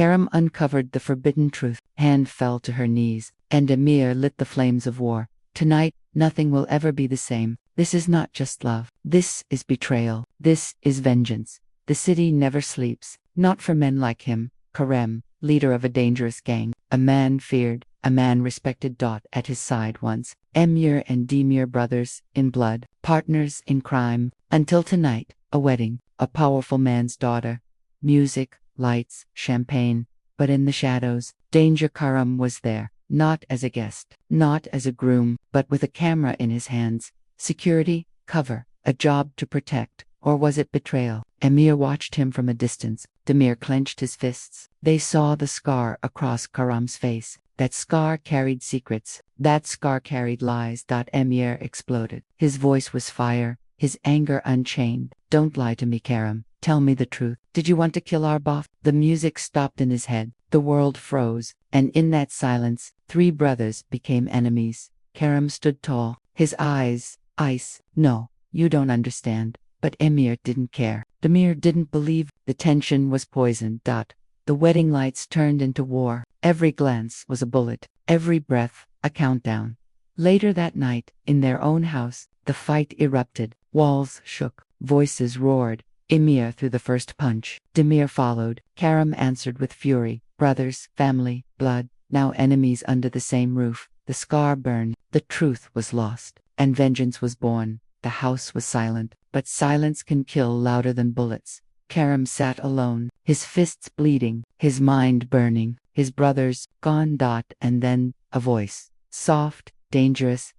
Kerem uncovered the forbidden truth. Hande fell to her knees, and Emir lit the flames of war. Tonight, nothing will ever be the same. This is not just love. This is betrayal. This is vengeance. The city never sleeps. Not for men like him. Kerem, leader of a dangerous gang. A man feared, a man respected. At his side once, Emir and Demir, brothers in blood, partners in crime. Until tonight, a wedding, a powerful man's daughter. Music, lights, champagne. But in the shadows, danger. Kerem was there. Not as a guest, not as a groom, but with a camera in his hands. Security, cover, a job to protect. Or was it betrayal? Emir watched him from a distance. Demir clenched his fists. They saw the scar across Kerem's face. That scar carried secrets. That scar carried lies. Emir exploded. His voice was fire, his anger unchained. Don't lie to me, Kerem. Tell me the truth. Did you want to kill our boss? The music stopped in his head. The world froze. And in that silence, 3 brothers became enemies. Kerem stood tall. His eyes, ice. No, you don't understand. But Emir didn't care. Demir didn't believe. The tension was poisoned. The wedding lights turned into war. Every glance was a bullet. Every breath, a countdown. Later that night, in their own house, the fight erupted. Walls shook. Voices roared. Emir threw the first punch. Demir followed. Kerem answered with fury. Brothers, family, blood, now enemies under the same roof. The scar burned. The truth was lost. And vengeance was born. The house was silent. But silence can kill louder than bullets. Kerem sat alone, his fists bleeding, his mind burning, his brothers gone. And then, a voice. Soft, dangerous.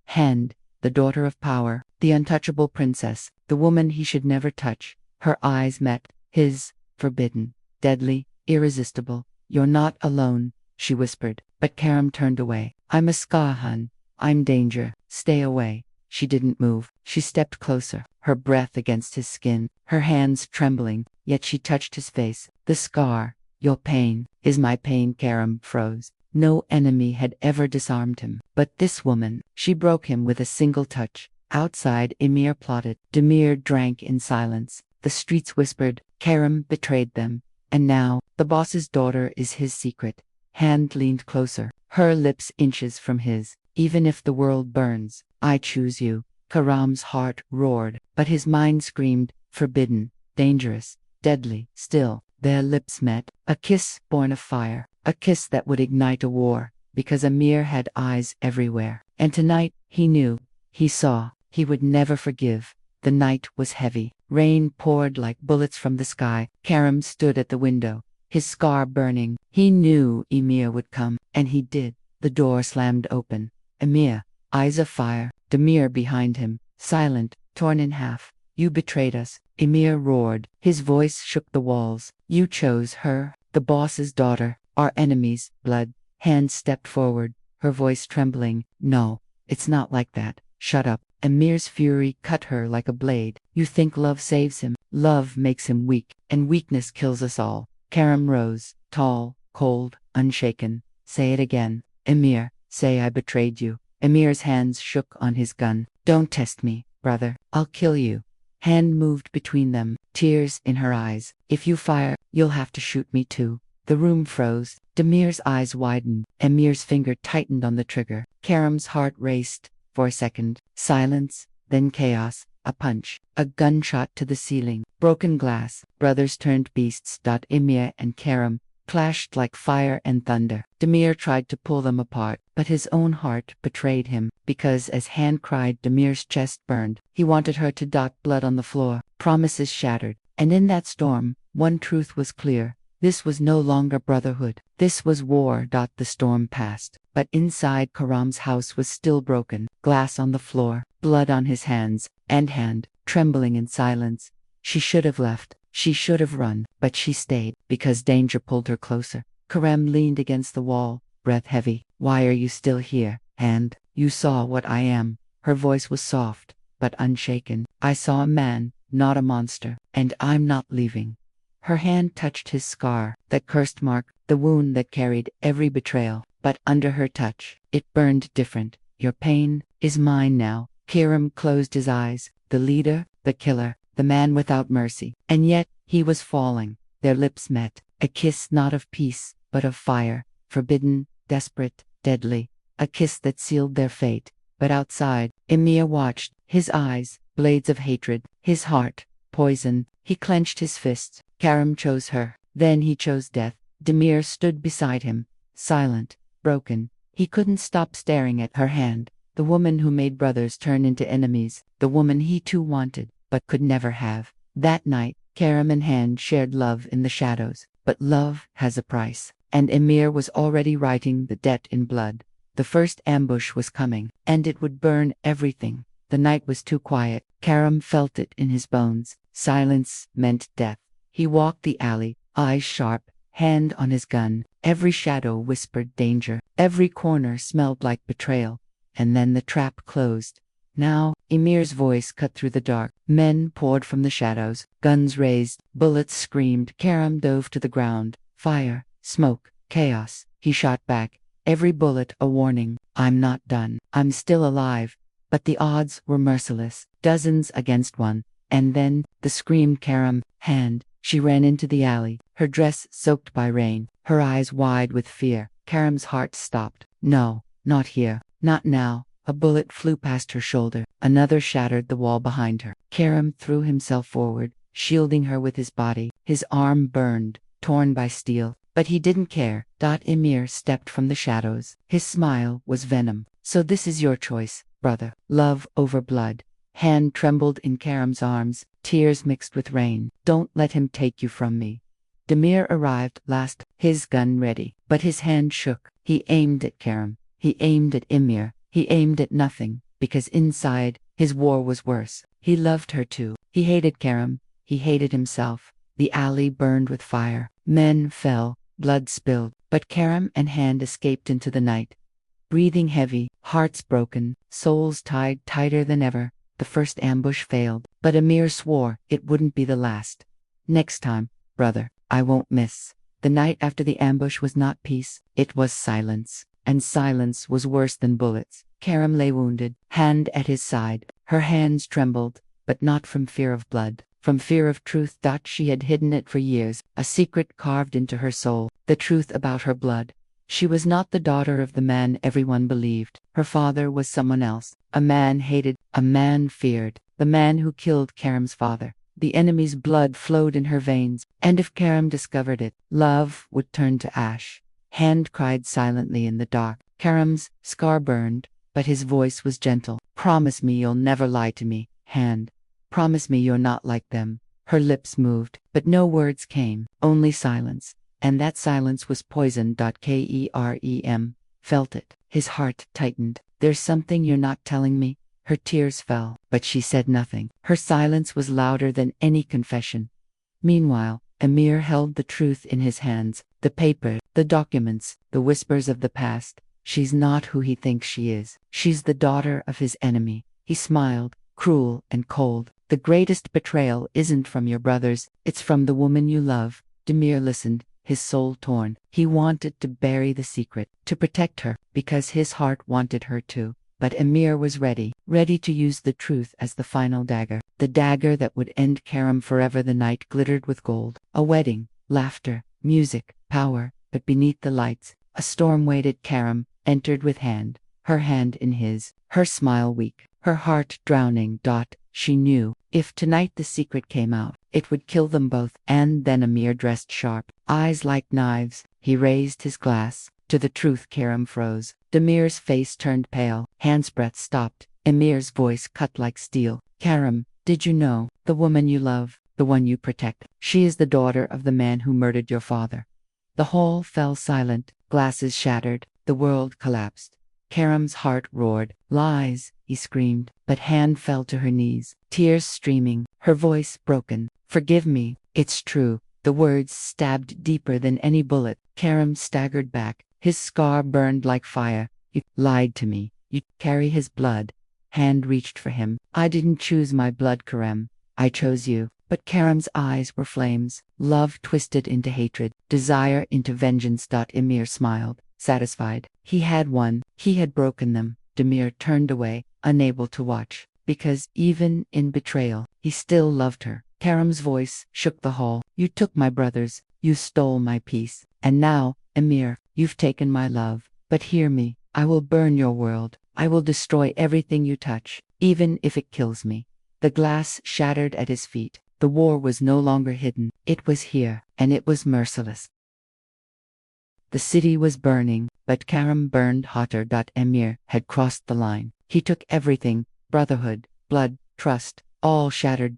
Hande, the daughter of power, the untouchable princess, the woman he should never touch. Her eyes met his, forbidden, deadly, irresistible. You're not alone, she whispered. But Kerem turned away. I'm a Skahan. I'm danger. Stay away. She didn't move. She stepped closer, her breath against his skin, her hands trembling, yet she touched his face. The scar, your pain, is my pain. Kerem froze. No enemy had ever disarmed him. But this woman, she broke him with a single touch. Outside, Emir plotted. Demir drank in silence. The streets whispered. Kerem betrayed them. And now, the boss's daughter is his secret. Hande leaned closer, her lips inches from his. Even if the world burns, I choose you. Kerem's heart roared, but his mind screamed, forbidden, dangerous, deadly. Still, their lips met, a kiss born of fire, a kiss that would ignite a war, because Emir had eyes everywhere. And tonight, he knew, he saw, he would never forgive. The night was heavy. Rain poured like bullets from the sky. Kerem stood at the window, his scar burning. He knew Emir would come, and he did. The door slammed open. Emir, eyes of fire, Demir behind him, silent, torn in half. You betrayed us, Emir roared. His voice shook the walls. You chose her, the boss's daughter, our enemies, blood. Hande stepped forward, her voice trembling. No, it's not like that. Shut up. Emir's fury cut her like a blade. You think love saves him. Love makes him weak, and weakness kills us all. Kerem rose, tall, cold, unshaken. Say it again. Emir, say I betrayed you. Emir's hands shook on his gun. Don't test me, brother. I'll kill you. Hande moved between them, tears in her eyes. If you fire, you'll have to shoot me too. The room froze. Demir's eyes widened. Emir's finger tightened on the trigger. Kerem's heart raced. For a second, silence, then chaos, a punch, a gunshot to the ceiling, broken glass. Brothers turned beasts. Emir and Kerem clashed like fire and thunder. Demir tried to pull them apart, but his own heart betrayed him, because as Hande cried, Demir's chest burned. He wanted her to. Blood on the floor, promises shattered. And in that storm, one truth was clear. This was no longer brotherhood. This was war. The storm passed, but inside Kerem's house was still broken. Glass on the floor, blood on his hands, and Hande, trembling in silence. She should have left. She should have run, but she stayed, because danger pulled her closer. Kerem leaned against the wall, breath heavy. Why are you still here, Hande? You saw what I am. Her voice was soft, but unshaken. I saw a man, not a monster, and I'm not leaving. Her hand touched his scar, that cursed mark, the wound that carried every betrayal. But under her touch, it burned different. Your pain is mine now. Kerem closed his eyes. The leader, the killer, the man without mercy. And yet, he was falling. Their lips met. A kiss not of peace, but of fire, forbidden, desperate, deadly. A kiss that sealed their fate. But outside, Emir watched, his eyes, blades of hatred, his heart, poison. He clenched his fists. Kerem chose her. Then he chose death. Demir stood beside him, silent, broken. He couldn't stop staring at her hand. The woman who made brothers turn into enemies. The woman he too wanted, but could never have. That night, Kerem and Hande shared love in the shadows. But love has a price. And Emir was already writing the debt in blood. The first ambush was coming, and it would burn everything. The night was too quiet. Kerem felt it in his bones. Silence meant death. He walked the alley, eyes sharp, hand on his gun. Every shadow whispered danger. Every corner smelled like betrayal. And then the trap closed. Now, Emir's voice cut through the dark. Men poured from the shadows. Guns raised. Bullets screamed. Kerem dove to the ground. Fire, smoke, chaos. He shot back. Every bullet a warning. I'm not done. I'm still alive. But the odds were merciless. Dozens against one. And then, the scream Kerem, Hande. She ran into the alley, her dress soaked by rain, her eyes wide with fear. Kerem's heart stopped. No, not here. Not now. A bullet flew past her shoulder. Another shattered the wall behind her. Kerem threw himself forward, shielding her with his body. His arm burned, torn by steel. But he didn't care. Emir stepped from the shadows. His smile was venom. So this is your choice, brother. Love over blood. Hande trembled in Kerem's arms, tears mixed with rain. Don't let him take you from me. Demir arrived last, his gun ready. But his hand shook. He aimed at Kerem. He aimed at Emir. He aimed at nothing, because inside, his war was worse. He loved her too. He hated Kerem. He hated himself. The alley burned with fire. Men fell. Blood spilled. But Kerem and Hande escaped into the night. Breathing heavy, hearts broken, souls tied tighter than ever. The first ambush failed. But Emir swore it wouldn't be the last. Next time, brother, I won't miss. The night after the ambush was not peace. It was silence. And silence was worse than bullets. Kerem lay wounded, Hande at his side. Her hands trembled, but not from fear of blood. From fear of truth. She had hidden it for years, a secret carved into her soul, the truth about her blood. She was not the daughter of the man everyone believed. Her father was someone else, a man hated, a man feared, the man who killed Kerem's father. The enemy's blood flowed in her veins, and if Kerem discovered it, love would turn to ash. Hande cried silently in the dark. Kerem's scar burned, but his voice was gentle. Promise me you'll never lie to me, Hande. Promise me you're not like them. Her lips moved, but no words came, only silence. And that silence was poison. Kerem felt it. His heart tightened. There's something you're not telling me? Her tears fell, but she said nothing. Her silence was louder than any confession. Meanwhile, Emir held the truth in his hands. The paper, the documents, the whispers of the past. She's not who he thinks she is. She's the daughter of his enemy. He smiled, cruel and cold. The greatest betrayal isn't from your brothers, it's from the woman you love. Demir listened, his soul torn. He wanted to bury the secret, to protect her, because his heart wanted her too. But Emir was ready to use the truth as the final dagger. The dagger that would end Kerem forever. The night glittered with gold. A wedding, laughter, music, power, but beneath the lights, a storm waited. Kerem entered with Hande, her hand in his, her smile weak, her heart drowning. She knew, if tonight the secret came out, it would kill them both. And then Emir dressed sharp, eyes like knives. He raised his glass. To the truth. Kerem froze. Demir's face turned pale. Hande's breath stopped. Emir's voice cut like steel. Kerem, did you know, the woman you love, the one you protect, she is the daughter of the man who murdered your father. The hall fell silent. Glasses shattered. The world collapsed. Kerem's heart roared. Lies, he screamed, but Hande fell to her knees, tears streaming, her voice broken. Forgive me, it's true. The words stabbed deeper than any bullet. Kerem staggered back, his scar burned like fire. You lied to me. You carry his blood. Hande reached for him. I didn't choose my blood, Kerem. I chose you. But Kerem's eyes were flames, love twisted into hatred, desire into vengeance. Emir smiled, satisfied. He had won. He had broken them. Demir turned away, unable to watch, because even in betrayal, he still loved her. Kerem's voice shook the hall. You took my brothers, you stole my peace. And now, Emir, you've taken my love. But hear me, I will burn your world. I will destroy everything you touch, even if it kills me. The glass shattered at his feet. The war was no longer hidden. It was here, and it was merciless. The city was burning, but Kerem burned hotter. Emir had crossed the line. He took everything: brotherhood, blood, trust, all shattered.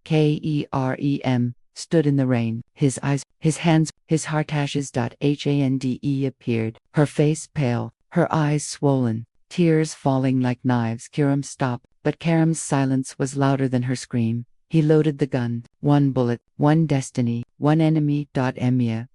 Kerem stood in the rain, his eyes, his hands, his heart ashes. Hande appeared, her face pale, her eyes swollen, tears falling like knives. Kerem stopped, but Kerem's silence was louder than her scream. He loaded the gun. One bullet, one destiny, one enemy. Emir.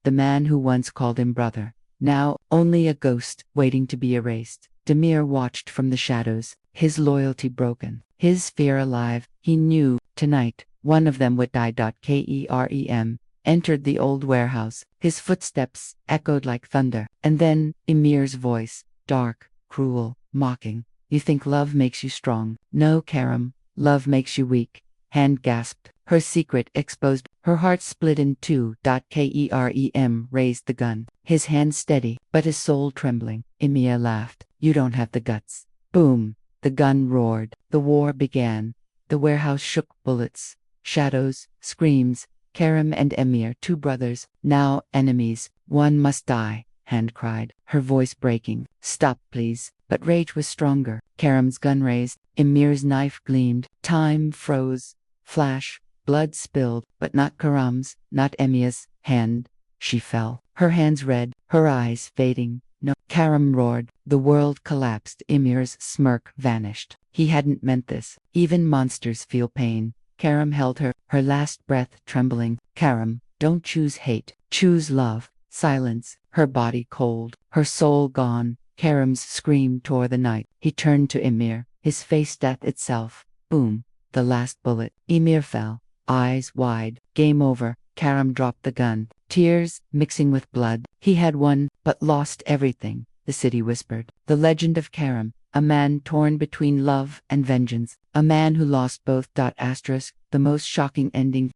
The man who once called him brother, now only a ghost waiting to be erased. Emir watched from the shadows, his loyalty broken, his fear alive. He knew, tonight, one of them would die. Kerem entered the old warehouse. His footsteps echoed like thunder. And then, Emir's voice, dark, cruel, mocking. You think love makes you strong? No, Kerem, love makes you weak. Hande gasped, her secret exposed, her heart split in two. Kerem raised the gun, his hand steady, but his soul trembling. Emir laughed. You don't have the guts. Boom! The gun roared. The war began. The warehouse shook. Bullets, shadows, screams. Kerem and Emir, two brothers, now enemies. One must die, Hande cried, her voice breaking. Stop, please. But rage was stronger. Kerem's gun raised. Emir's knife gleamed. Time froze. Flash, blood spilled, but not Kerem's, not Emir's. Hande. She fell, her hands red, her eyes fading. No. Kerem roared. The world collapsed. Emir's smirk vanished. He hadn't meant this. Even monsters feel pain. Kerem held her, her last breath trembling. Kerem, don't choose hate. Choose love. Silence, her body cold, her soul gone. Kerem's scream tore the night. He turned to Emir, his face death itself. Boom. The last bullet. Emir fell, eyes wide. Game over. Kerem dropped the gun, tears mixing with blood. He had won, but lost everything. The city whispered. The legend of Kerem, a man torn between love and vengeance, a man who lost both. The most shocking ending.